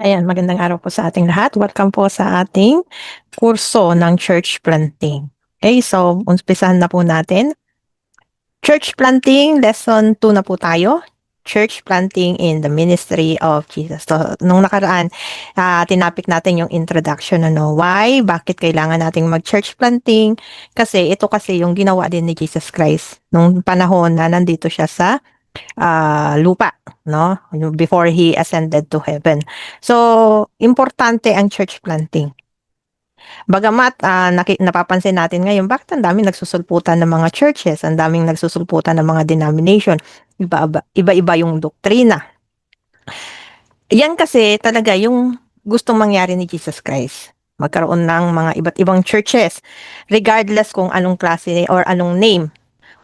Ayan, magandang araw po sa ating lahat. Welcome po sa ating kurso ng church planting. Okay, so umpisahan na po natin. Church planting, lesson 2 na po tayo. Church planting in the ministry of Jesus. So, nung nakaraan, tinapik natin yung introduction, why, bakit kailangan nating mag-church planting? Kasi ito kasi yung ginawa din ni Jesus Christ nung panahon na nandito siya sa lupa, no? Before he ascended to heaven. So, importante ang church planting. Bagamat napapansin natin ngayon, bakit ang daming nagsusulputan ng mga churches, ang daming nagsusulputan ng mga denomination, iba-iba yung doktrina. Yan kasi talaga yung gustong mangyari ni Jesus Christ. Magkaroon ng mga iba't ibang churches, regardless kung anong klase or anong name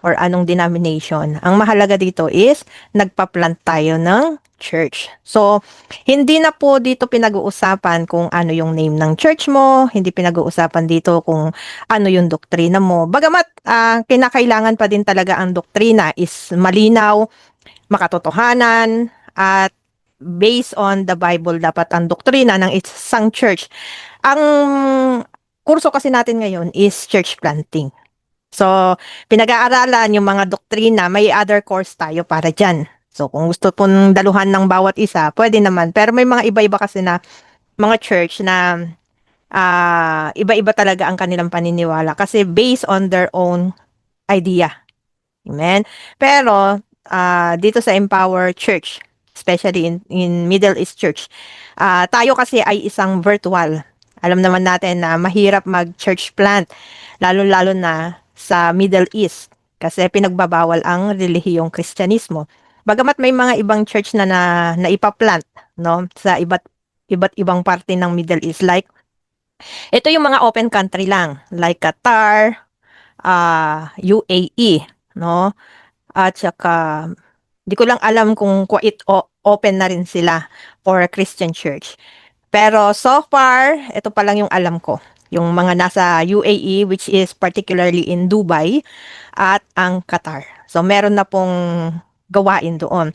or anong denomination. Ang mahalaga dito is nagpa-plant tayo ng church. So, hindi na po dito pinag-uusapan kung ano yung name ng church mo, hindi pinag-uusapan dito kung ano yung doktrina mo. Bagamat kinakailangan pa din talaga ang doktrina is malinaw, makatotohanan, at based on the Bible dapat ang doktrina ng isang church. Ang kurso kasi natin ngayon is church planting. So, pinag-aaralan yung mga doktrina, may other course tayo para dyan. So, kung gusto pong daluhan ng bawat isa, pwede naman. Pero may mga iba-iba kasi na mga church na iba-iba talaga ang kanilang paniniwala kasi based on their own idea. Amen? Pero, dito sa Empower Church, especially in Middle East Church, tayo kasi ay isang virtual. Alam naman natin na mahirap mag-church plant, lalo-lalo na sa Middle East kasi pinagbabawal ang relihiyong Kristyanismo. Bagamat may mga ibang church na naipaplant, no, sa iba't ibang parte ng Middle East, like ito yung mga open country lang, like Qatar, UAE, no, at saka di ko lang alam kung Kuwait open na rin sila for a Christian church. Pero so far, ito pa lang yung alam ko. Yung mga nasa UAE, which is particularly in Dubai, at ang Qatar. So, meron na pong gawain doon.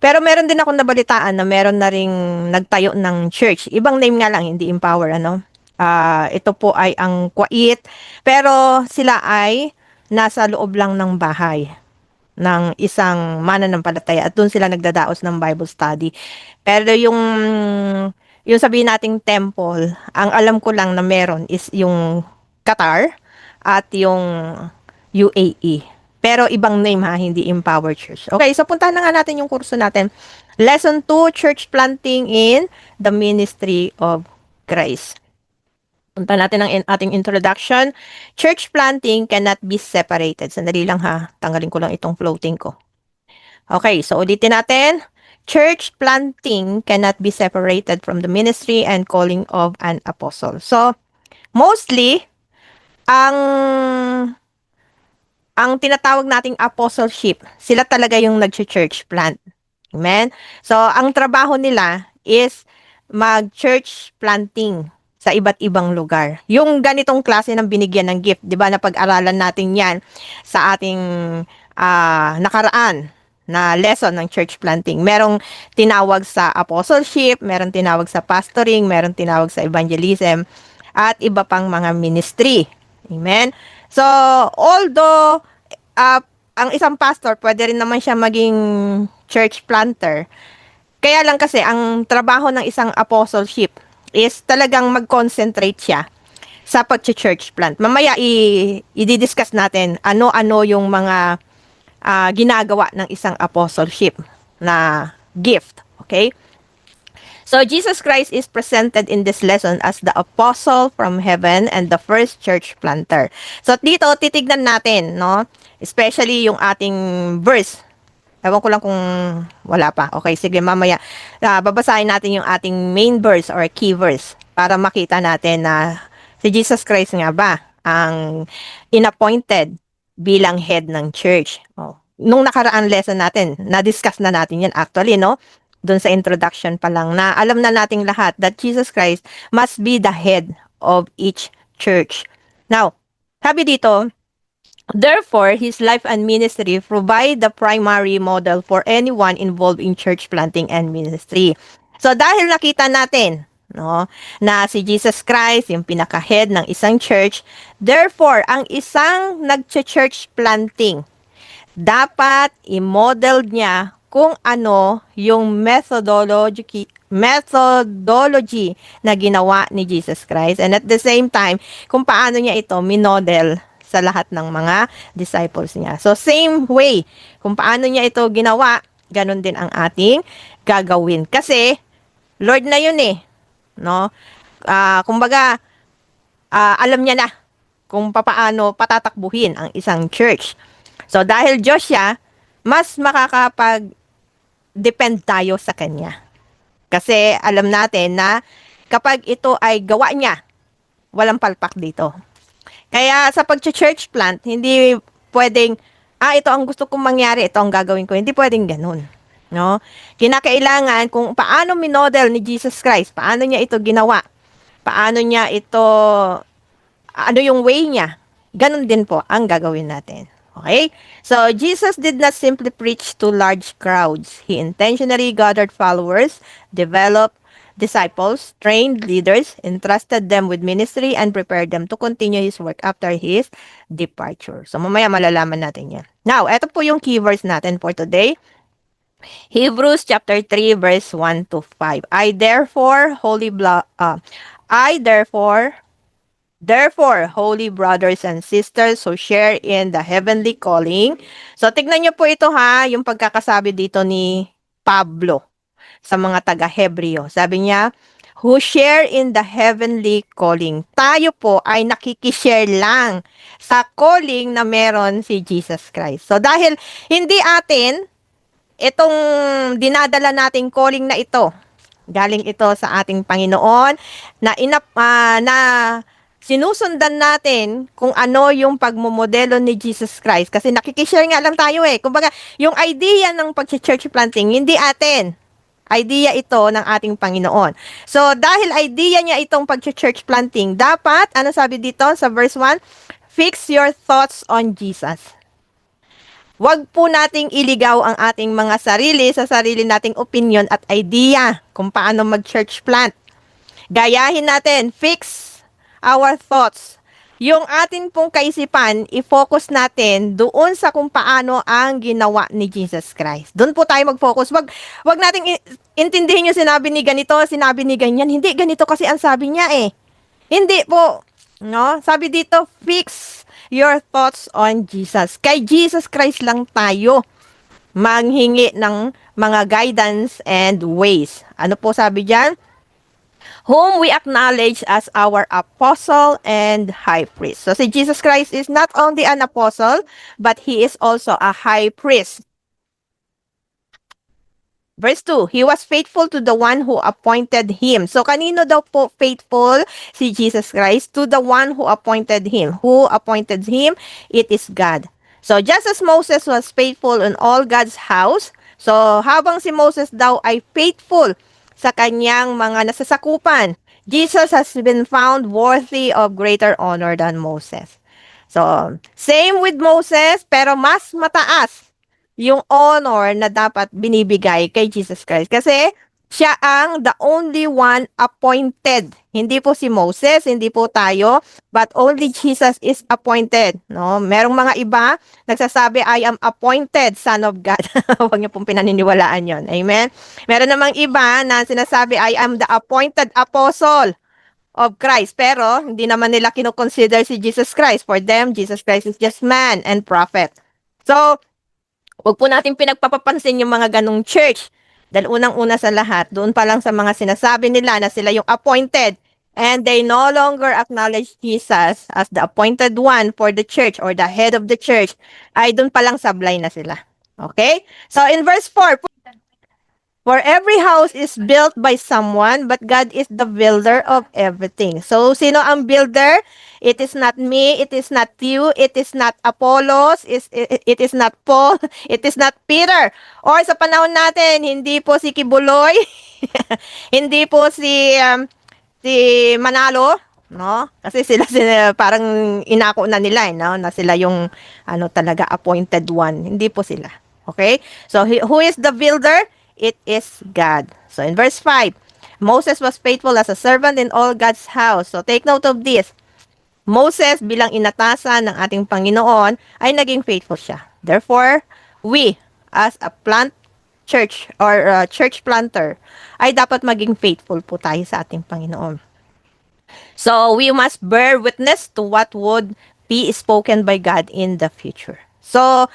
Pero meron din akong nabalitaan na meron na ring nagtayo ng church. Ibang name nga lang, hindi Empower, ano? Ito po ay ang Kuwait. Pero sila ay nasa loob lang ng bahay ng isang mananampalataya at doon sila nagdadaos ng Bible study. Pero yung sabihin nating temple, ang alam ko lang na meron is yung Qatar at yung UAE. Pero ibang name ha, hindi Empower Church. Okay, so puntahan na nga natin yung kurso natin. Lesson 2, Church Planting in the Ministry of Christ. Punta natin ang ating introduction. Church planting cannot be separated. Sandali lang ha. Tanggalin ko lang itong floating ko. Okay, so ulitin natin. Church planting cannot be separated from the ministry and calling of an apostle. So, mostly, ang tinatawag nating apostleship, sila talaga yung nag-church plant. Amen? So, ang trabaho nila is mag-church planting sa iba't ibang lugar. Yung ganitong klase ng binigyan ng gift, di ba, napag-aralan natin yan sa ating nakaraan na lesson ng church planting. Merong tinawag sa apostleship, merong tinawag sa pastoring, merong tinawag sa evangelism, at iba pang mga ministry. Amen? So, although ang isang pastor, pwede rin naman siya maging church planter. Kaya lang kasi, ang trabaho ng isang apostleship is talagang mag-concentrate siya sa pag-church plant. Mamaya i-discuss natin ano-ano yung mga ginagawa ng isang apostleship na gift. Okay? So, Jesus Christ is presented in this lesson as the apostle from heaven and the first church planter. So, dito, titignan natin, no? Especially yung ating verse. Ewan ko lang kung wala pa. Okay, sige, mamaya. Babasahin natin yung ating main verse or key verse para makita natin na si Jesus Christ nga ba ang inappointed bilang head ng church. Oh. Nung nakaraan lesson natin, na-discuss na natin yan actually, no? Doon sa introduction pa lang na alam na nating lahat that Jesus Christ must be the head of each church. Now, sabi dito, therefore, his life and ministry provide the primary model for anyone involved in church planting and ministry. So dahil nakita natin, no, na si Jesus Christ yung pinaka-head ng isang church, therefore ang isang nag-church planting dapat i-model niya kung ano yung methodology na ginawa ni Jesus Christ. And at the same time, kung paano niya ito minodel sa lahat ng mga disciples niya. So same way, kung paano niya ito ginawa, ganun din ang ating gagawin. Kasi Lord na yun eh, no? Kumbaga, alam niya na kung papaano patatakbuhin ang isang church. So dahil Diyos siya, mas makakapag-depend tayo sa Kanya. Kasi alam natin na kapag ito ay gawa niya, walang palpak dito. Kaya sa pag-church plant, hindi pwedeng, ito ang gusto kong mangyari, ito ang gagawin ko. Hindi pwedeng ganun. No? Kinakailangan kung paano minodel ni Jesus Christ, paano niya ito ginawa, paano niya ito, ano yung way niya, ganun din po ang gagawin natin. Okay? So, Jesus did not simply preach to large crowds. He intentionally gathered followers, developed disciples, trained leaders, entrusted them with ministry, and prepared them to continue His work after His departure. So, mamaya malalaman natin yan. Now, ito po yung key verse natin for today. Hebrews chapter 3 verse 1 to 5. I therefore, holy brothers and sisters who share in the heavenly calling. So, tignan niyo po ito ha, yung pagkakasabi dito ni Pablo sa mga taga-Hebreo. Sabi niya, who share in the heavenly calling. Tayo po ay nakikishare lang sa calling na meron si Jesus Christ. So, dahil hindi atin, itong dinadala nating calling na ito, galing ito sa ating Panginoon, na sinusundan natin kung ano yung pagmumodelo ni Jesus Christ. Kasi nakikishare nga lang tayo eh. Kumbaga, yung idea ng pag-church planting, hindi atin. Idea ito ng ating Panginoon. So, dahil idea niya itong pag-church planting, dapat, ano sabi dito sa verse 1? Fix your thoughts on Jesus. Huwag po nating iligaw ang ating mga sarili sa sarili nating opinion at idea kung paano mag-church plant. Gayahin natin, fix our thoughts. Yung atin pong kaisipan, i-focus natin doon sa kung paano ang ginawa ni Jesus Christ. Doon po tayo mag-focus. Wag nating intindihin yung sinabi ni ganito, sinabi ni ganyan. Hindi, ganito kasi ang sabi niya eh. Hindi po. No? Sabi dito, fix your thoughts on Jesus. Kay Jesus Christ lang tayo manghingi ng mga guidance and ways. Ano po sabi diyan? Whom we acknowledge as our apostle and high priest. So si Jesus Christ is not only an apostle, but He is also a high priest. Verse 2, He was faithful to the one who appointed Him. So kanino daw po faithful si Jesus Christ? To the one who appointed Him. Who appointed Him? It is God. So just as Moses was faithful in all God's house, so habang si Moses daw ay faithful sa kanyang mga nasasakupan, Jesus has been found worthy of greater honor than Moses. So, same with Moses, pero mas mataas yung honor na dapat binibigay kay Jesus Christ. Kasi siya ang the only one appointed. Hindi po si Moses, hindi po tayo, but only Jesus is appointed. No? Merong mga iba nagsasabi, I am appointed son of God. Huwag niyo pong pinaniniwalaan yon. Amen? Meron namang iba na sinasabi, I am the appointed apostle of Christ. Pero hindi naman nila kinoconsider si Jesus Christ. For them, Jesus Christ is just man and prophet. So, huwag po natin pinagpapapansin yung mga ganong church. Dahil unang-una sa lahat, doon pa lang sa mga sinasabi nila na sila yung appointed and they no longer acknowledge Jesus as the appointed one for the church or the head of the church, ay doon pa lang sablay na sila. Okay? So in verse 4, for every house is built by someone, but God is the builder of everything. So, sino ang builder? It is not me, it is not you, it is not Apollos, it is not Paul, it is not Peter. Or sa panahon natin, hindi po si Kibuloy, hindi po si Manalo, no? Kasi sila parang inako na nila, no? Na sila yung talaga appointed one. Hindi po sila. Okay? So, who is the builder? it is God. So in verse 5, Moses was faithful as a servant in all God's house. So take note of this. Moses bilang inatasan ng ating Panginoon ay naging faithful siya. Therefore, we as a plant church or church planter ay dapat maging faithful po tayo sa ating Panginoon. So, we must bear witness to what would be spoken by God in the future. So,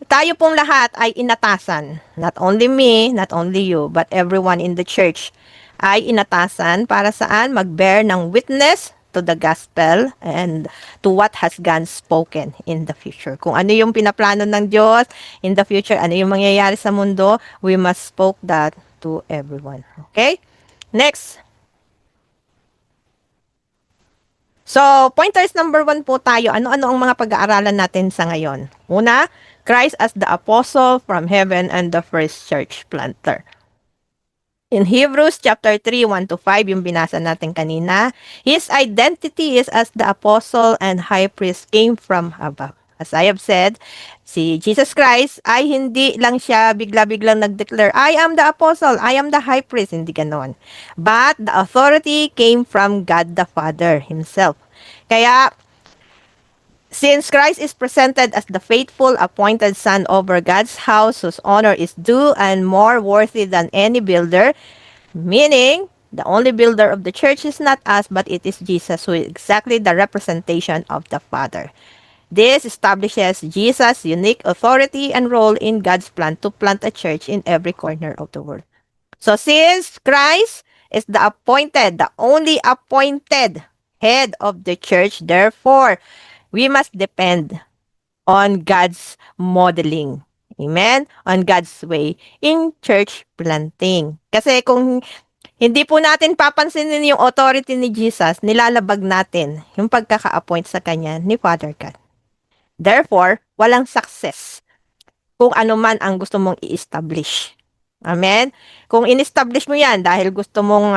tayo pong lahat ay inatasan. Not only me, not only you, but everyone in the church ay inatasan para saan mag-bear ng witness to the gospel and to what has God spoken in the future. Kung ano yung pinaplano ng Diyos in the future, ano yung mangyayari sa mundo, we must spoke that to everyone. Okay? Next. So, pointers number 1 po tayo. Ano-ano ang mga pag-aaralan natin sa ngayon? Una, Christ as the apostle from heaven and the first church planter. In Hebrews chapter 3, 1 to 5, yung binasa natin kanina, his identity is as the apostle and high priest came from above. As I have said, si Jesus Christ ay hindi lang siya bigla-biglang nag-declare, I am the apostle, I am the high priest, hindi ganon. But the authority came from God the Father himself. Kaya, since Christ is presented as the faithful appointed son over God's house whose honor is due and more worthy than any builder, meaning the only builder of the church is not us but it is Jesus who is exactly the representation of the Father. This establishes Jesus' unique authority and role in God's plan to plant a church in every corner of the world. So since Christ is the appointed, the only appointed head of the church, therefore, we must depend on God's modeling. Amen? On God's way in church planting. Kasi kung hindi po natin papansinin yung authority ni Jesus, nilalabag natin yung pagkaka-appoint sa kanya ni Father God. Therefore, walang success kung ano man ang gusto mong i-establish. Amen? Kung in-establish mo yan dahil gusto mong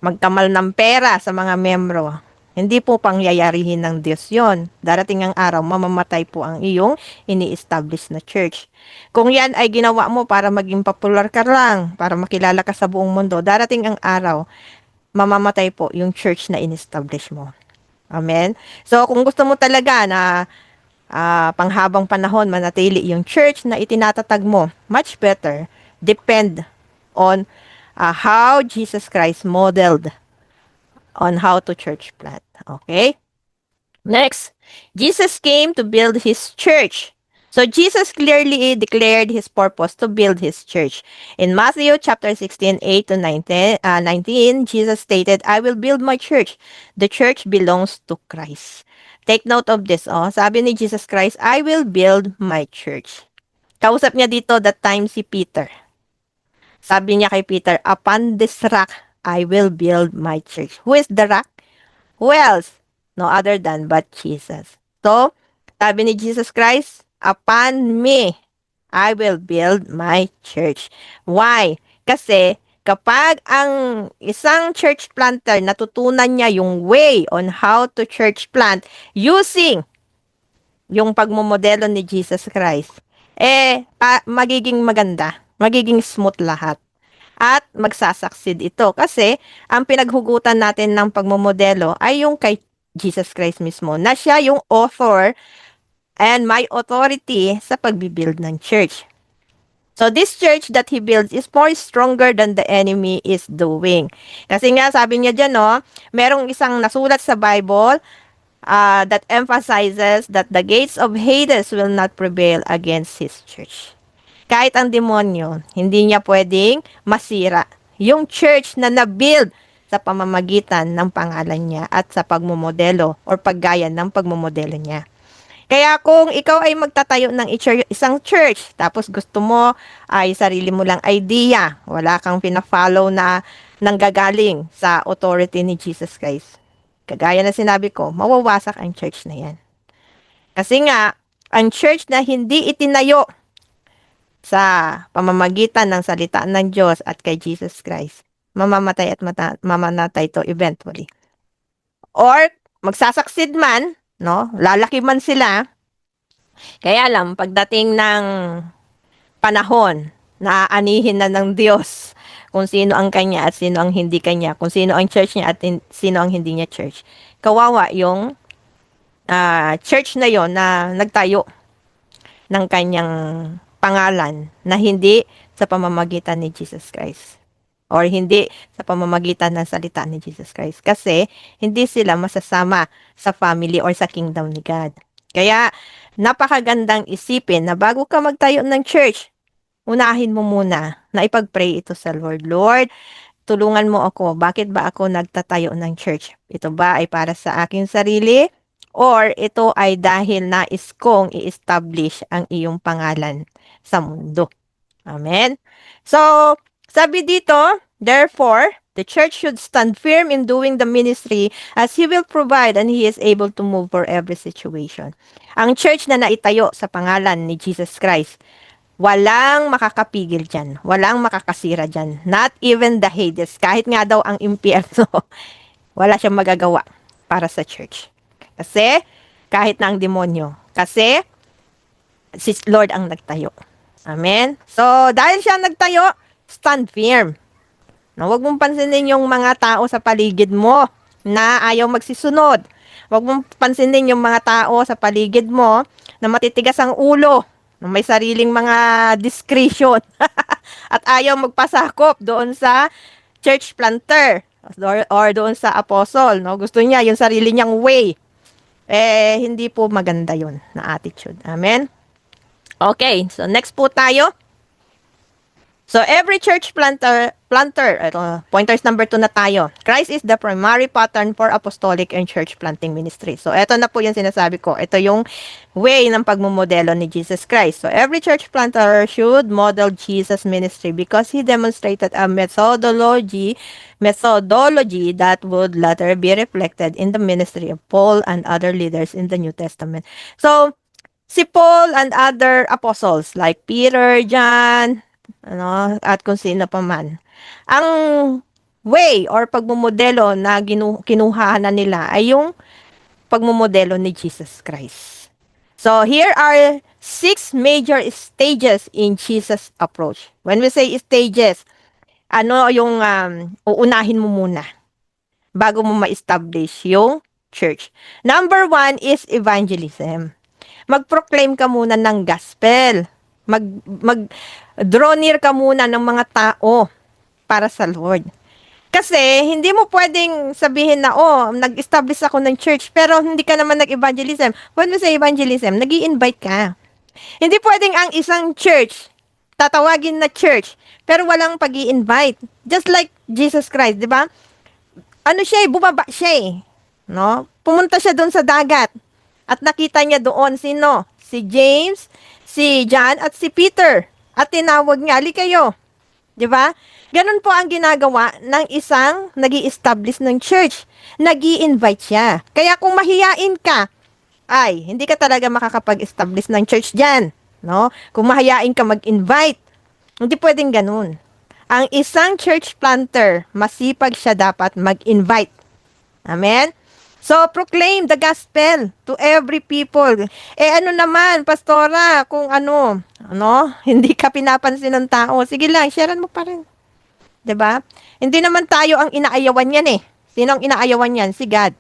magkamal ng pera sa mga membro, hindi po pangyayarihin ng Diyos yon. Darating ang araw, mamamatay po ang iyong ini-establish na church. Kung yan ay ginawa mo para maging popular ka lang, para makilala ka sa buong mundo, darating ang araw, mamamatay po yung church na in-establish mo. Amen? So, kung gusto mo talaga na panghabang panahon manatili yung church na itinatatag mo, much better depend on how Jesus Christ modeled on how to church plant. Okay? Next, Jesus came to build his church. So Jesus clearly declared his purpose to build his church. In Matthew chapter 16, 8 to 19, Jesus stated, I will build my church. The church belongs to Christ. Take note of this. Sabi ni Jesus Christ, I will build my church. Kausap niya dito that time si Peter. Sabi niya kay Peter, upon this rock, I will build my church. Who is the rock? Who else? No other than but Jesus. So, sabi ni Jesus Christ, upon me, I will build my church. Why? Kasi kapag ang isang church planter natutunan niya yung way on how to church plant using yung pagmomodelo ni Jesus Christ, magiging maganda, magiging smooth lahat. At magsasucceed ito kasi ang pinaghugutan natin ng pagmomodelo ay yung kay Jesus Christ mismo na siya yung author and my authority sa pagbibuild ng church. So this church that he builds is more stronger than the enemy is doing. Kasi nga sabi niya dyan, merong isang nasulat sa Bible that emphasizes that the gates of Hades will not prevail against his church. Kahit ang demonyo, hindi niya pwedeng masira yung church na nabuild sa pamamagitan ng pangalan niya at sa pagmomodelo or paggaya ng pagmomodelo niya. Kaya kung ikaw ay magtatayo ng isang church, tapos gusto mo ay sarili mo lang idea, wala kang pina-follow na nanggagaling sa authority ni Jesus Christ. Kagaya na sinabi ko, mawawasak ang church na yan. Kasi nga, ang church na hindi itinayo sa pamamagitan ng salita ng Diyos at kay Jesus Christ, mamamatay at mamanatay to eventually. Or, magsasucceed man, lalaki man sila, kaya lang, pagdating ng panahon Naaanihin na ng Diyos kung sino ang kanya at sino ang hindi kanya, kung sino ang church niya at sino ang hindi niya church. Kawawa yung church na yon na nagtayo ng kanyang pangalan na hindi sa pamamagitan ni Jesus Christ or hindi sa pamamagitan ng salita ni Jesus Christ kasi hindi sila masasama sa family or sa kingdom ni God. Kaya napakagandang isipin na bago ka magtayo ng church, unahin mo muna na ipag-pray ito sa Lord. Lord, tulungan mo ako. Bakit ba ako nagtatayo ng church? Ito ba ay para sa aking sarili? Or ito ay dahil nais kong i-establish ang iyong pangalan sa mundo? Amen? So, sabi dito, therefore, the church should stand firm in doing the ministry as He will provide and He is able to move for every situation. Ang church na naitayo sa pangalan ni Jesus Christ, walang makakapigil dyan. Walang makakasira dyan. Not even the Hades. Kahit nga daw ang impyerno, wala siyang magagawa para sa church. Kasi, kahit na ang demonyo. Kasi, si Lord ang nagtayo. Amen? So, dahil siya nagtayo, stand firm. Na huwag mong pansinin yung mga tao sa paligid mo na ayaw magsisunod. Huwag mong pansinin yung mga tao sa paligid mo na matitigas ang ulo, na may sariling mga discretion at ayaw magpasakop doon sa church planter or doon sa apostle. No? Gusto niya yung sarili niyang way. Hindi po maganda yun na attitude. Amen? Okay, so next po tayo. So every church planter, pointers number 2 na tayo. Christ is the primary pattern for apostolic and church planting ministry. So ito na po yung sinasabi ko. Ito yung way ng pagmumodelo ni Jesus Christ. So every church planter should model Jesus ministry because He demonstrated a methodology that would later be reflected in the ministry of Paul and other leaders in the New Testament. So si Paul and other apostles like Peter, John, at kung sino pa man. Ang way or pagmumodelo na kinuha na nila ay yung pagmumodelo ni Jesus Christ. So here are 6 major stages in Jesus' approach. When we say stages, ano yung uunahin mo muna bago mo ma-establish yung church. Number 1 is evangelism. Mag-proclaim ka muna ng gospel. Draw near ka muna ng mga tao para sa Lord. Kasi, hindi mo pwedeng sabihin na, nag-establish ako ng church, pero hindi ka naman nag-evangelism. When we say evangelism, nag-i-invite ka. Hindi pwedeng ang isang church, tatawagin na church, pero walang pag-i-invite. Just like Jesus Christ, di ba? Ano siya, bumaba siya no? Pumunta siya doon sa dagat. At nakita niya doon, sino? Si James, si John, at si Peter. At tinawag niya, ali kayo. Di ba? Ganun po ang ginagawa ng isang nag-i-establish ng church. Nag-i-invite siya. Kaya kung mahiyain ka, ay, hindi ka talaga makakapag-establish ng church dyan. No? Kung mahiyain ka mag-invite, hindi pwedeng ganun. Ang isang church planter, masipag siya dapat mag-invite. Amen? So, proclaim the gospel to every people. Ano naman, pastora, kung hindi ka pinapansin ng tao, sige lang, sharean mo pa rin. 'Di ba? Hindi naman tayo ang inaayawan yan Sino ang inaayawan yan? Si God.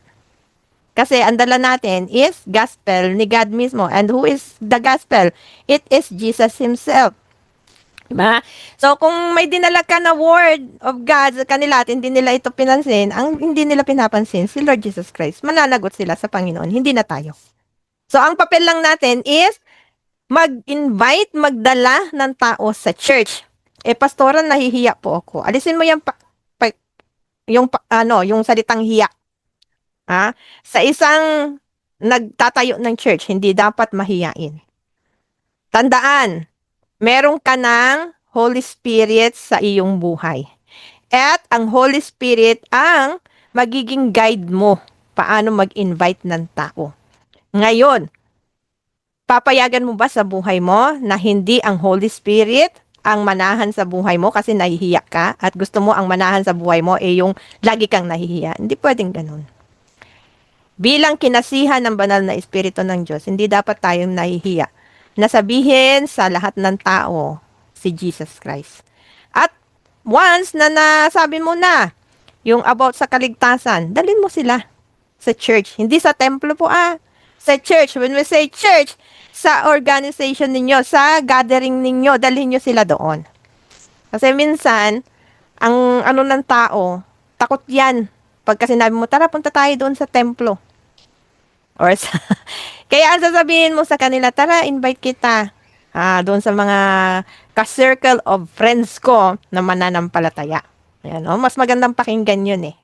Kasi ang dala natin is gospel ni God mismo. And who is the gospel? It is Jesus Himself. Diba? So, kung may dinala ka na word of God sa kanila at hindi nila ito pinansin, ang hindi nila pinapansin, si Lord Jesus Christ, mananagot sila sa Panginoon, hindi na tayo. So, ang papel lang natin is mag-invite, magdala ng tao sa church. Pastora, nahihiya po ako. Alisin mo yung salitang hiya. Sa isang nagtatayo ng church, hindi dapat mahiyain. Tandaan, meron ka ng Holy Spirit sa iyong buhay. At ang Holy Spirit ang magiging guide mo paano mag-invite ng tao. Ngayon, papayagan mo ba sa buhay mo na hindi ang Holy Spirit ang manahan sa buhay mo kasi nahihiya ka at gusto mo ang manahan sa buhay mo yung lagi kang nahihiya? Hindi pwedeng ganun. Bilang kinasihan ng banal na Espiritu ng Diyos, hindi dapat tayong nahihiya na sabihin sa lahat ng tao, si Jesus Christ. At once na nasabi mo na yung about sa kaligtasan, dalhin mo sila sa church. Hindi sa templo po sa church. When we say church, sa organization ninyo, sa gathering ninyo, dalhin nyo sila doon. Kasi minsan, ang ano ng tao, takot yan. Pagka sinabi mo, tara, punta tayo doon sa templo. Or sa, kaya ang sasabihin mo sa kanila, tara, invite kita. Doon sa mga ka-circle of friends ko na mananampalataya. Ayan, mas magandang pakinggan yun eh.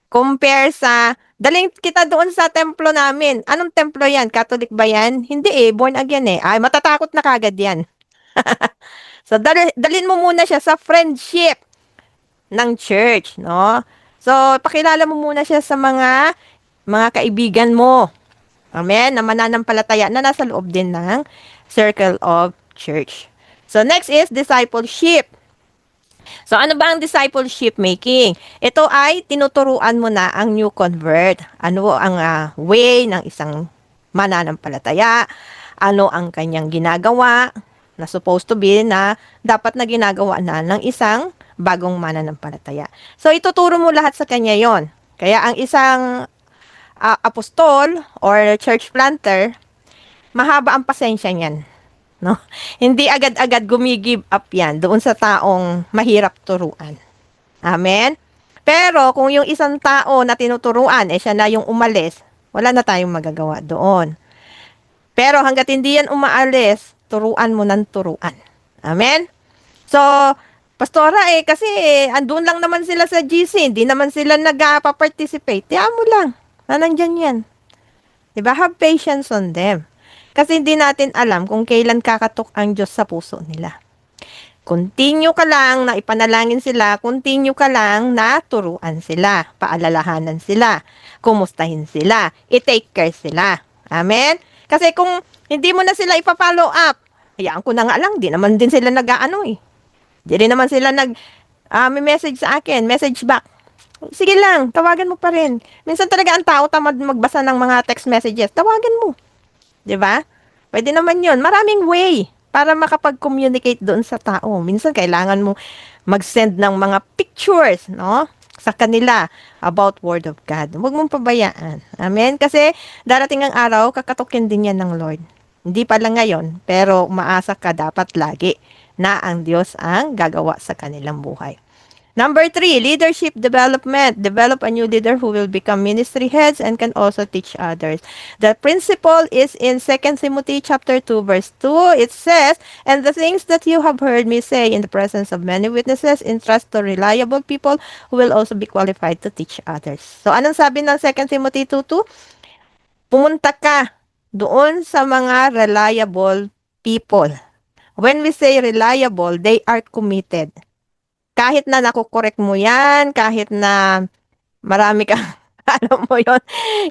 Compare sa, daling kita doon sa templo namin. Anong templo yan? Catholic ba yan? Hindi born again eh. Ay, matatakot na kagad yan. So, dalhin mo muna siya sa friendship ng church, no? So, pakilala mo muna siya sa mga kaibigan mo. Amen? Na mananampalataya na nasa loob din ng circle of church. So, next is discipleship. So, ano ba ang discipleship making? Ito ay tinuturuan mo na ang new convert. Ano ang way ng isang mananampalataya? Ano ang kanyang ginagawa na supposed to be na dapat na ginagawa na ng isang bagong mananampalataya. So, ituturo mo lahat sa kanya yon. Kaya ang isang apostol or church planter, mahaba ang pasensya niyan. No? Hindi agad-agad gumigive up yan doon sa taong mahirap turuan. Amen? Pero kung yung isang tao na tinuturuan, siya na yung umalis, wala na tayong magagawa doon. Pero hanggat hindi yan umaalis, turuan mo ng turuan. Amen? So, pastora kasi andun lang naman sila sa GC, hindi naman sila nag-participate. Tiyan mo lang, na nandyan yan. Diba? Have patience on them. Kasi hindi natin alam kung kailan kakatok ang Diyos sa puso nila. Continue ka lang na ipanalangin sila, continue ka lang na turuan sila, paalalahanan sila, kumustahin sila, i-take care sila. Amen? Kasi kung hindi mo na sila ipa-follow up, hayaan ko na nga lang, di naman din sila nag-aano eh. Di rin naman sila may message sa akin, message back. Sige lang, tawagan mo pa rin. Minsan talaga ang tao tamad magbasa ng mga text messages, tawagan mo. 'Di ba? Pwede naman 'yon. Maraming way para makapag-communicate doon sa tao. Minsan kailangan mo mag-send ng mga pictures, no? Sa kanila about Word of God. Huwag mong pabayaan. Amen? Kasi darating ang araw, kakatukin din yan ng Lord. Hindi pa lang ngayon, pero umaasa ka dapat lagi na ang Diyos ang gagawa sa kanilang buhay. Number 3, leadership development. Develop a new leader who will become ministry heads and can also teach others. The principle is in 2 Timothy chapter 2 verse 2. It says, "And the things that you have heard me say in the presence of many witnesses, entrust to reliable people who will also be qualified to teach others." So, anong sabi ng 2 Timothy 2:2? Pumunta ka doon sa mga reliable people. When we say reliable, they are committed. Kahit na nakukorek mo yan, kahit na marami kang, alam mo yon,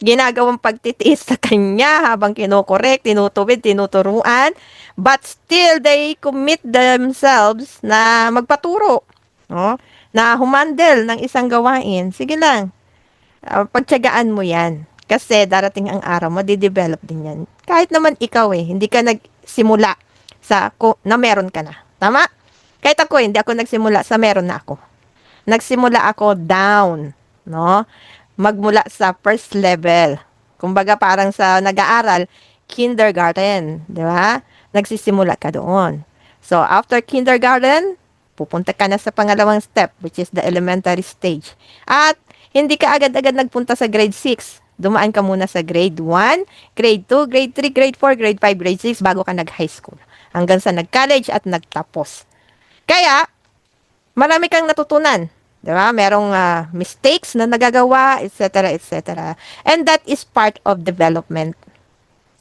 ginagawang pagtitiis sa kanya habang kinukorek, tinutuwid, tinuturuan, but still they commit themselves na magpaturo, no? Na humandle ng isang gawain. Sige lang, pagtiyagaan mo yan. Kasi darating ang araw, madidevelop din yan. Kahit naman ikaw hindi ka nagsimula na meron ka na. Tama? Kahit ako, hindi ako nagsimula sa meron na ako. Nagsimula ako down, no? Magmula sa first level. Kumbaga parang sa nag-aaral, kindergarten, di ba? Nagsisimula ka doon. So, after kindergarten, pupunta ka na sa pangalawang step, which is the elementary stage. At hindi ka agad-agad nagpunta sa grade 6. Dumaan ka muna sa grade 1, grade 2, grade 3, grade 4, grade 5, grade 6, bago ka nag-high school. Hanggang sa nag-college at nagtapos. Kaya, marami kang natutunan. Diba? Merong mistakes na nagagawa, etc., etc. And that is part of development.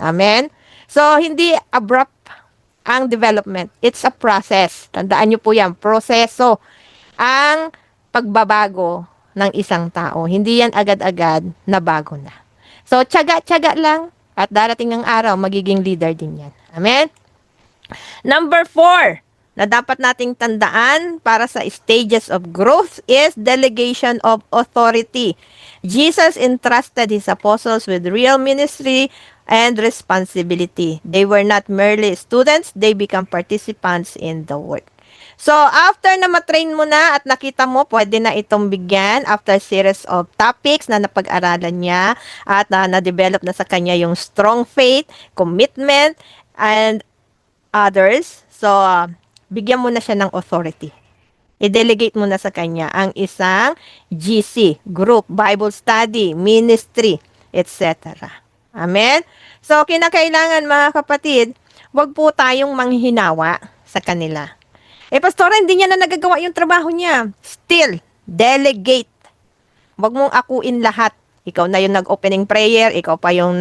Amen? So, hindi abrupt ang development. It's a process. Tandaan nyo po yan, proseso. Ang pagbabago ng isang tao. Hindi yan agad-agad na bago na. So, tiyaga-tiyaga lang at darating ng araw, magiging leader din yan. Amen? Number 4, na dapat nating tandaan para sa stages of growth is delegation of authority. Jesus entrusted His apostles with real ministry and responsibility. They were not merely students, they become participants in the work. So, after na matrain mo na at nakita mo, pwede na itong bigyan after series of topics na napag-aralan niya at na-develop na sa kanya yung strong faith, commitment, and others. So, bigyan mo na siya ng authority. I-delegate mo na sa kanya ang isang GC, group, Bible study, ministry, etc. Amen? So, kinakailangan mga kapatid, wag po tayong manghinawa sa kanila. Pastora, hindi niya na nagagawa yung trabaho niya. Still, delegate. Wag mong akuin lahat. Ikaw na yung nag-opening prayer, ikaw pa yung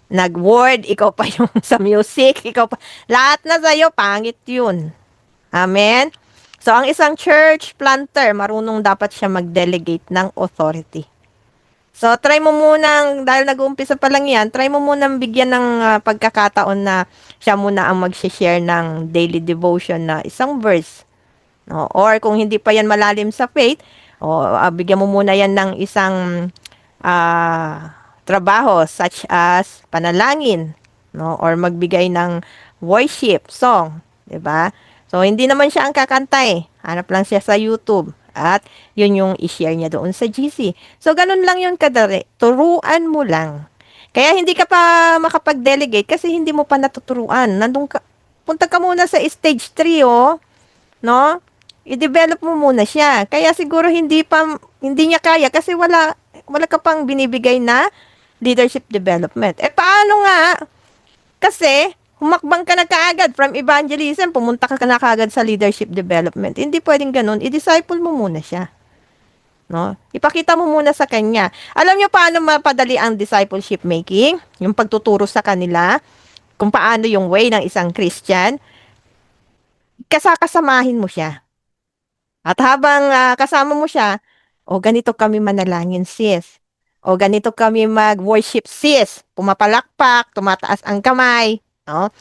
nag-word, ikaw pa yung sa music, ikaw pa. Lahat na sa'yo, pangit yun. Amen? So, ang isang church planter, marunong dapat siya mag-delegate ng authority. So, try mo munang, dahil nag-uumpisa pa lang yan, try mo munang bigyan ng pagkakataon na siya muna ang mag-share ng daily devotion na isang verse. No? Or kung hindi pa yan malalim sa faith, bigyan mo muna yan ng isang trabaho such as panalangin, no? Or magbigay ng worship song, 'di ba? So, hindi naman siya ang kakanta eh. Hanap lang siya sa YouTube. At yun yung i-share niya doon sa GC. So, ganun lang yun kadali. Turuan mo lang. Kaya hindi ka pa makapag-delegate kasi hindi mo pa natuturuan. Punta ka muna sa stage 3, oh. No? I-develop mo muna siya. Kaya siguro hindi niya kaya kasi wala ka pang binibigay na leadership development. Paano nga? Kasi, humakbang ka na kaagad from evangelism, pumunta ka na kaagad sa leadership development. Hindi pwedeng ganun. I-disciple mo muna siya. No? Ipakita mo muna sa kanya. Alam niyo paano mapadali ang discipleship making? Yung pagtuturo sa kanila, kung paano yung way ng isang Christian, kasamahin mo siya. At habang kasama mo siya, ganito kami manalangin, sis. Ganito kami mag-worship, sis. Pumapalakpak, tumataas ang kamay. No?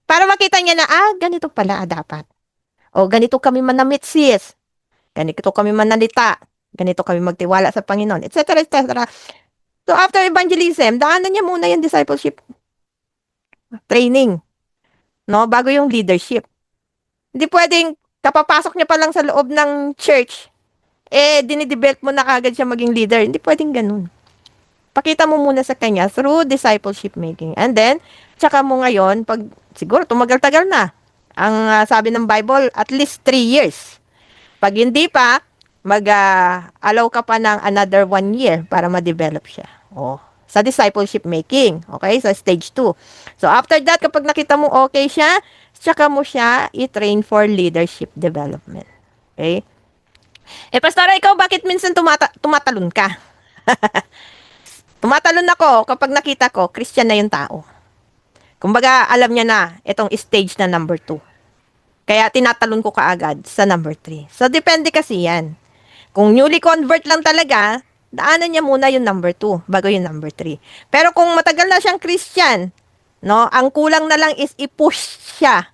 Para makita niya na, ganito pala dapat. Ganito kami manamit, sis. Ganito kami manalita. Ganito kami magtiwala sa Panginoon, etc., etc. So, after evangelism, daanan niya muna yung discipleship training. No? Bago yung leadership. Hindi pwedeng kapapasok niya pa lang sa loob ng church, dinidevelop mo na kagad siya maging leader. Hindi pwedeng ganun. Pakita mo muna sa kanya through discipleship making. And then, tsaka mo ngayon, pag siguro tumagal-tagal na, ang sabi ng Bible, at least 3 years. Pag hindi pa, mag-allow ka pa ng another 1 year para ma-develop siya. Sa discipleship making. Okay? Sa stage 2. So, after that, kapag nakita mo okay siya, tsaka mo siya i-train for leadership development. Okay? Pastora, ikaw bakit minsan tumatalon ka? Tumatalon ako kapag nakita ko, Christian na yung tao. Kumbaga, alam niya na, itong stage na number 2. Kaya tinatalon ko kaagad sa number 3. So, depende kasi yan. Kung newly convert lang talaga, daanan niya muna yung number 2 bago yung number 3. Pero kung matagal na siyang Christian, no, ang kulang na lang is i-push siya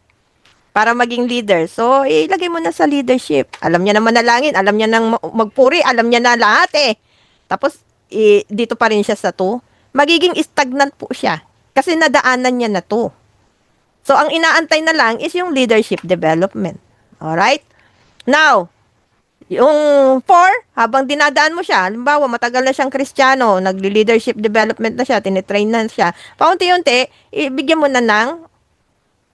para maging leader. So, ilagay mo na sa leadership. Alam niya na manalangin, alam niya nang magpuri, alam niya na lahat eh. Tapos, dito pa rin siya sa 2. Magiging stagnant po siya. Kasi nadaanan niya na 2. So, ang inaantay na lang is yung leadership development. Alright? Now, yung 4, habang dinadaan mo siya, halimbawa, matagal na siyang Kristiyano, nagli-leadership development na siya, tinitrain na siya, paunti-unti, ibigyan mo na ng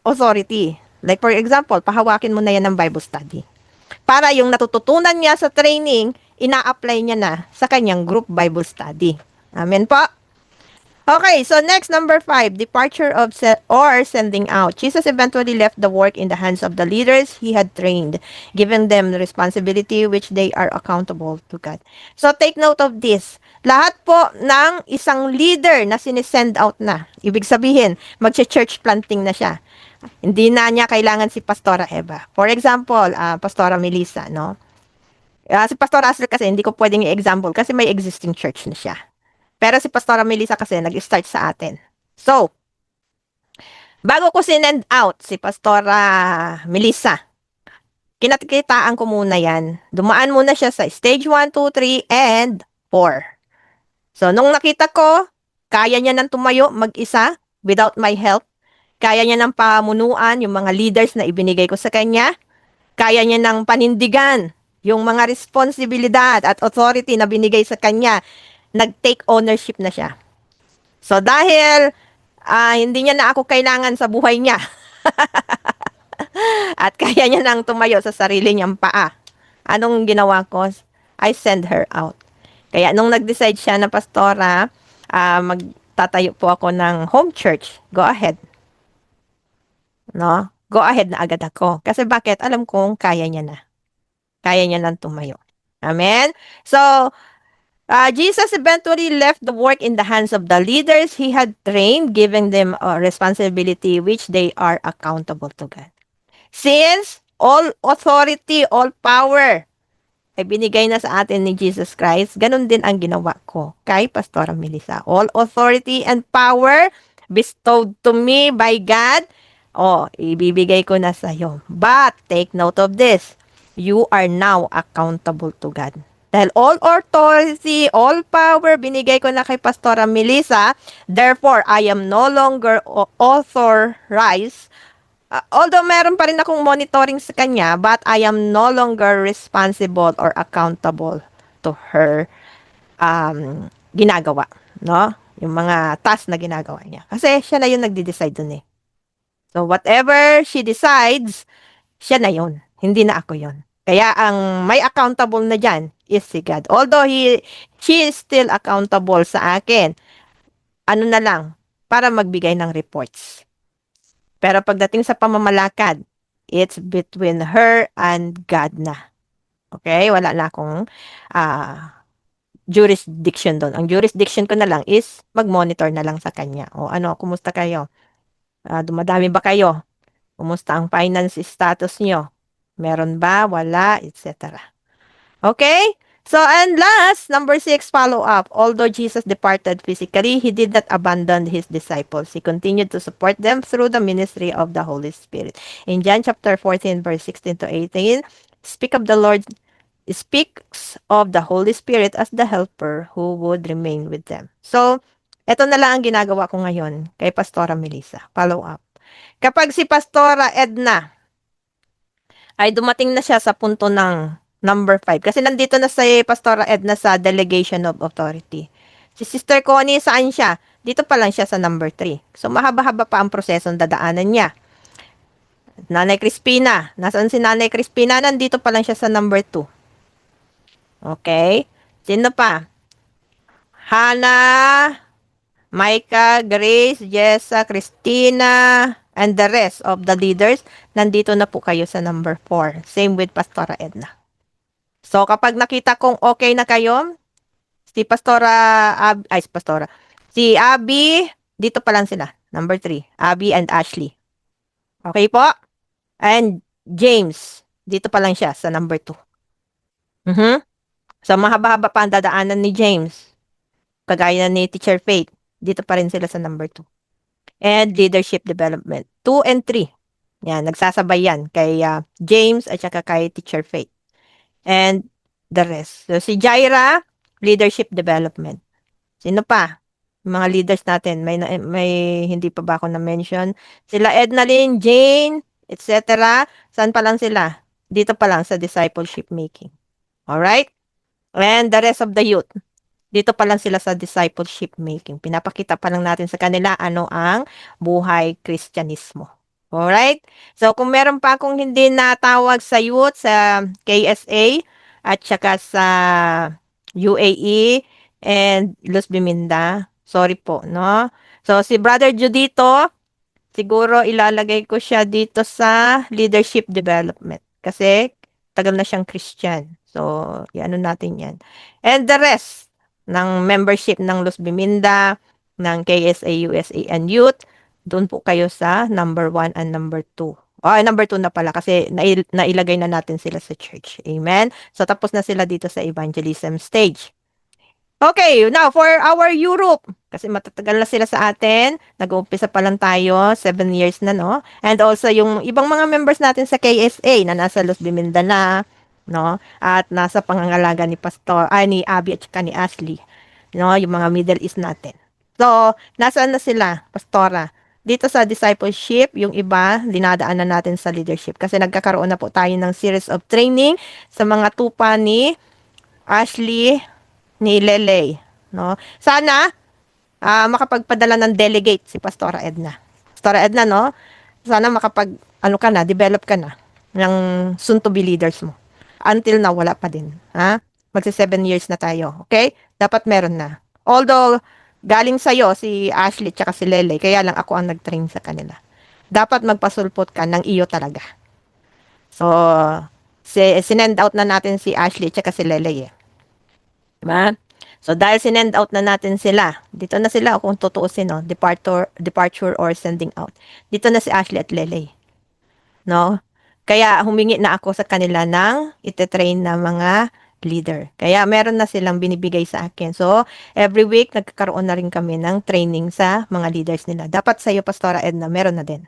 authority. Like for example, pahawakin mo na yan ng Bible study. Para yung natututunan niya sa training, ina-apply niya na sa kanyang group Bible study. Amen po? Okay, so next, number 5, departure of or sending out. Jesus eventually left the work in the hands of the leaders he had trained, giving them the responsibility which they are accountable to God. So take note of this. Lahat po ng isang leader na sinisend out na, ibig sabihin, mag-church planting na siya. Hindi na niya kailangan si Pastora Eva. For example, Pastora Melissa, no? Si Pastora Ashley kasi hindi ko pwedeng i-example kasi may existing church na siya. Pero si Pastora Melissa kasi nag-start sa atin. So, bago ko sinend out si Pastora Melissa, kinakitaan ko muna yan. Dumaan muna siya sa stage 1, 2, 3, and 4. So, nung nakita ko, Kaya niya nang tumayo mag-isa without my help. Kaya niya nang pamunuan yung mga leaders na ibinigay ko sa kanya. Kaya niya nang panindigan yung mga responsibilidad at authority na binigay sa kanya. Nag-take ownership na siya. So dahil hindi niya na ako kailangan sa buhay niya at kaya niya nang tumayo sa sarili niyang paa. Anong ginawa ko? I send her out. Kaya nung nag-decide siya na pastora, magtatayo po ako ng home church. Go ahead. No? Go ahead na agad ako. Kasi bakit? Alam kong kaya niya na. Kaya niya nang tumayo. Amen? So, Jesus eventually left the work in the hands of the leaders he had trained, giving them a responsibility which they are accountable to God. Since all authority, all power ay binigay na sa atin ni Jesus Christ, ganun din ang ginawa ko kay Pastora Melissa. All authority and power bestowed to me by God, ibibigay ko na sa iyo. But, take note of this, you are now accountable to God. Dahil all authority, all power, binigay ko na kay Pastora Melissa, therefore, I am no longer authorized. Although meron pa rin akong monitoring sa kanya, but I am no longer responsible or accountable to her ginagawa, no? Yung mga task na ginagawa niya. Kasi siya na yung nagde-decide dun eh. So whatever she decides, siya na yun. Hindi na ako yun. Kaya ang may accountable na dyan is si God. Although she is still accountable sa akin, ano na lang, para magbigay ng reports. Pero pagdating sa pamamalakad, it's between her and God na. Okay? Wala na akong jurisdiction doon. Ang jurisdiction ko na lang is mag-monitor na lang sa kanya. O ano, kumusta kayo? Dumadami ba kayo? Kumusta ang finance status nyo? Meron ba? Wala? Etc. Okay? So, and last, number 6, follow up. Although Jesus departed physically, he did not abandon his disciples. He continued to support them through the ministry of the Holy Spirit. In John chapter 14, verse 16 to 18, speaks of the Holy Spirit as the helper who would remain with them. So, ito na lang ang ginagawa ko ngayon kay Pastora Melissa. Follow up. Kapag si Pastora Edna ay dumating na siya sa punto ng number 5. Kasi nandito na si Pastora Edna sa delegation of authority. Si Sister Connie, saan siya? Dito pa lang siya sa number 3. So, mahaba-haba pa ang prosesong dadaanan niya. Nanay Crispina. Nasaan si Nanay Crispina? Nandito pa lang siya sa number 2. Okay? Sino pa? Hannah, Micah, Grace, Jessa, Christina, and the rest of the leaders, nandito na po kayo sa number 4. Same with Pastora Edna. So, kapag nakita kong okay na kayo, si si Abby, dito pa lang sila. Number 3. Abby and Ashley. Okay po? And James, dito pa lang siya sa number 2. So, mahaba-haba pa ang dadaanan ni James. Kagaya ni Teacher Faith, dito pa rin sila sa number 2. And leadership development. 2 and 3. Yan, nagsasabay yan kay James at saka kay Teacher Faith. And the rest. So, si Jaira, leadership development. Sino pa? Mga leaders natin. May hindi pa ba ako na-mention? Sila Ednalyn, Jane, etc. Saan pa lang sila? Dito pa lang sa discipleship making. Alright? And the rest of the youth. Dito pa lang sila sa discipleship making. Pinapakita pa lang natin sa kanila ano ang buhay Kristyanismo. Alright? So, kung meron pa akong hindi natawag sa youth, sa KSA, at saka sa UAE, and Los Biminda, sorry po, no? So, si Brother Judito, siguro ilalagay ko siya dito sa leadership development. Kasi, tagal na siyang Christian. So, ano natin yan. And the rest, ng membership ng Los Biminda, ng KSA, USA, and Youth, doon po kayo sa number 1 and number 2. Number 2 na pala kasi nailagay na natin sila sa church. Amen? So, tapos na sila dito sa evangelism stage. Okay, now for our Europe, kasi matatagal na sila sa atin, nag-uumpisa pa lang tayo, 7 years na, no? And also, yung ibang mga members natin sa KSA na nasa Los Biminda na, no? At nasa pangangalaga ni Abby at saka ni Ashley, no? Yung mga Middle East natin. So, nasaan na sila, Pastora? Dito sa discipleship, yung iba, dinadaanan natin sa leadership. Kasi nagkakaroon na po tayo ng series of training sa mga tupa ni Ashley, ni Lele. No? Sana, makapagpadala ng delegate si Pastora Edna. Pastora Edna, no? Sana ano ka na, develop ka na ng soon-to-be leaders mo. Until now, wala pa din. Ha? Magsi 7 years na tayo. Okay? Dapat meron na. Although, galing sa'yo si Ashley tsaka si Lele, kaya lang ako ang nag-train sa kanila. Dapat magpasulpot ka ng iyo talaga. So, sinend out na natin si Ashley tsaka si Lele eh. Diba? So, dahil sinend out na natin sila, dito na sila kung tutuusin, no? Departure or sending out. Dito na si Ashley at Lele. No? Kaya humingi na ako sa kanila ng ite-train na mga leader. Kaya meron na silang binibigay sa akin. So, every week, nagkakaroon na rin kami ng training sa mga leaders nila. Dapat sa iyo, Pastora Edna, meron na din.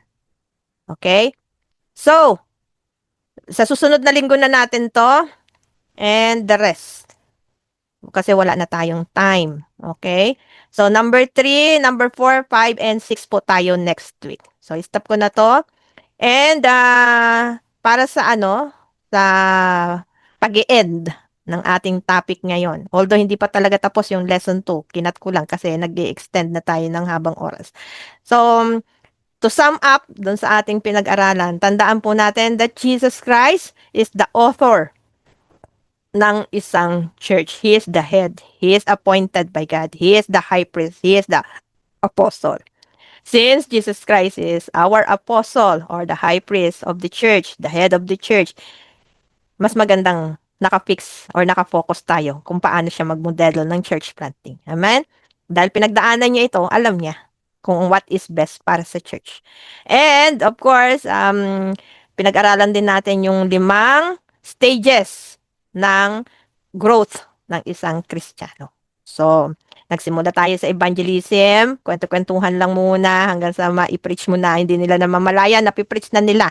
Okay? So, sa susunod na linggo na natin to, and the rest. Kasi wala na tayong time. Okay? So, number 3, number 4, 5, and 6 po tayo next week. So, stop ko na to. And, para sa sa pag-end ng ating topic ngayon. Although hindi pa talaga tapos yung lesson 2, kinat ko lang kasi nag-extend na tayo ng habang oras. So, to sum up dun sa ating pinag-aralan, tandaan po natin that Jesus Christ is the author ng isang church. He is the head. He is appointed by God. He is the high priest. He is the apostle. Since Jesus Christ is our apostle or the high priest of the church, the head of the church, mas magandang nakafix or nakafocus tayo kung paano siya magmodelo ng church planting. Amen? Dahil pinagdaanan niya ito, alam niya kung what is best para sa church. And, of course, pinag-aralan din natin yung 5 stages ng growth ng isang Kristiyano. So, nagsimula tayo sa evangelism, kwento-kwentuhan lang muna hanggang sa ma-preach mo na, hindi nila namamalayan, napipreach na nila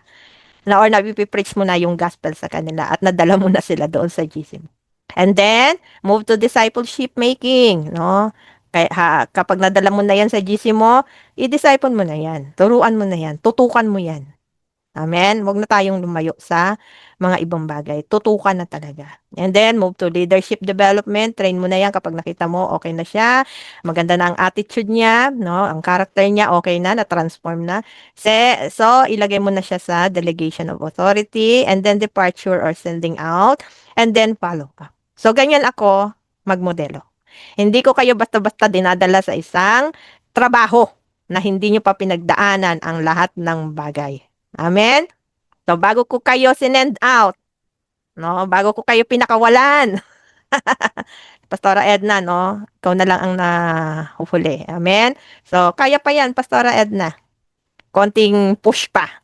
or napipreach mo na yung gospel sa kanila at nadala mo na sila doon sa GC mo. And then, move to discipleship making, no? Kaya, kapag nadala mo na yan sa GC mo, i-disciple mo na yan. Turuan mo na yan. Tutukan mo yan. Amen? Huwag na tayong lumayo sa mga ibang bagay. Tutukan na talaga. And then, move to leadership development. Train mo na yan kapag nakita mo, okay na siya. Maganda na ang attitude niya, no? Ang character niya, okay na, na-transform na. So, ilagay mo na siya sa delegation of authority, and then departure or sending out, and then follow up. So, ganyan ako magmodelo. Hindi ko kayo basta-basta dinadala sa isang trabaho na hindi nyo pa pinagdaanan ang lahat ng bagay. Amen? So, bago ko kayo sinend out, no? Bago ko kayo pinakawalan, Pastora Edna, no? Ikaw na lang ang nahuhuli. Amen? So, kaya pa yan, Pastora Edna. Konting push pa.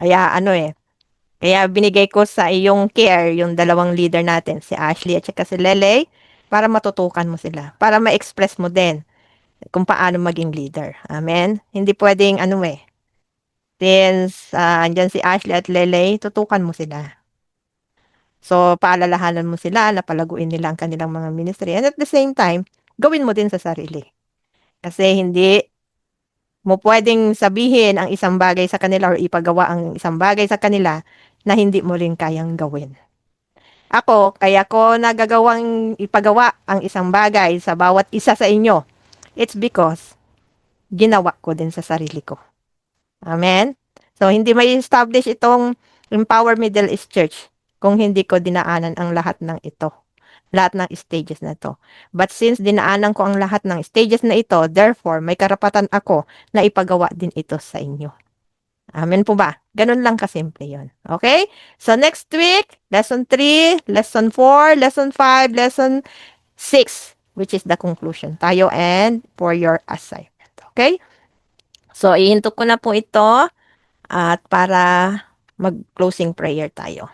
Kaya, kaya binigay ko sa iyong care yung 2 leader natin, si Ashley at saka si Lele, para matutukan mo sila. Para ma-express mo din kung paano maging leader. Amen? Hindi pwedeng, since andyan si Ashley at Lele, tutukan mo sila. So, paalalahanan mo sila na palaguin nila ang kanilang mga ministry. And at the same time, gawin mo din sa sarili. Kasi hindi mo pwedeng sabihin ang isang bagay sa kanila or ipagawa ang isang bagay sa kanila na hindi mo rin kayang gawin. Ako, kaya ko nagagawang ipagawa ang isang bagay sa bawat isa sa inyo. It's because ginawa ko din sa sarili ko. Amen? So, hindi may establish itong Empower Middle East Church kung hindi ko dinaanan ang lahat ng ito. Lahat ng stages na ito. But since dinaanan ko ang lahat ng stages na ito, therefore, may karapatan ako na ipagawa din ito sa inyo. Amen po ba? Ganun lang kasimple yon. Okay? So, next week, lesson 3, lesson 4, lesson 5, lesson 6, which is the conclusion tayo and for your assignment. Okay? So, ihinto ko na po ito at para mag-closing prayer tayo.